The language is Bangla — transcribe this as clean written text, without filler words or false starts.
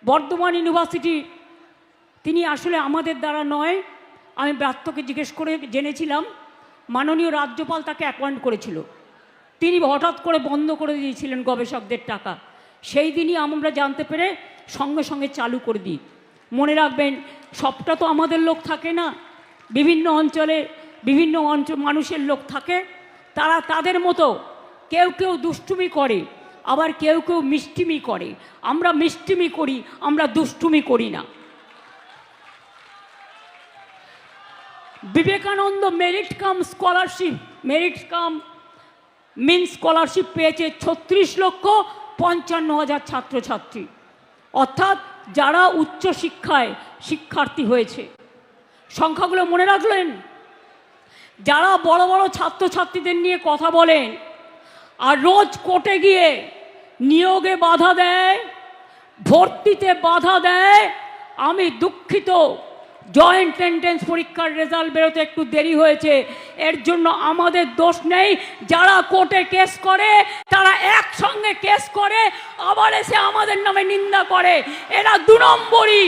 বর্ধমান ইউনিভার্সিটি তিনি আসলে আমাদের দ্বারা নয়, আমি ব্রাত্যকে জিজ্ঞেস করে জেনেছিলাম মাননীয় রাজ্যপাল তাকে অ্যাপয়েন্ট করেছিল, তিনি হঠাৎ করে বন্ধ করে দিয়েছিলেন গবেষকদের টাকা। সেই দিনই আমরা জানতে পেরে সঙ্গে সঙ্গে চালু করে দিই। মনে রাখবেন, সবটা তো আমাদের লোক থাকে না, বিভিন্ন অঞ্চলে বিভিন্ন মানুষের লোক থাকে, তারা তাদের মতো কেউ কেউ দুষ্টুমি করে, আবার কেউ কেউ মিষ্টিমি করে। আমরা মিষ্টিমি করি, আমরা দুষ্টুমি করি না। Vivekananda merit cum scholarship, merit cum mean scholarship পেয়েছে 36,55,000 ছাত্রছাত্রী, অর্থাৎ যারা উচ্চশিক্ষায় শিক্ষার্থী হয়েছে। সংখ্যাগুলো মনে রাখলেন? যারা বড় বড় ছাত্রছাত্রীদের নিয়ে কথা বলেন আর রোজ কোর্টে গিয়ে নিয়োগে বাধা দেয়, ভর্তিতে বাধা দেয়, আমি দুঃখিত, জয়েন্ট এন্ট্রেন্স পরীক্ষার রেজাল্ট বেরোতে একটু দেরি হয়েছে, এর জন্য আমাদের দোষ নেই। যারা কোর্টে কেস করে তারা একসঙ্গে কেস করে আবার এসে আমাদের নামে নিন্দা করে, এরা 2 নম্বরই।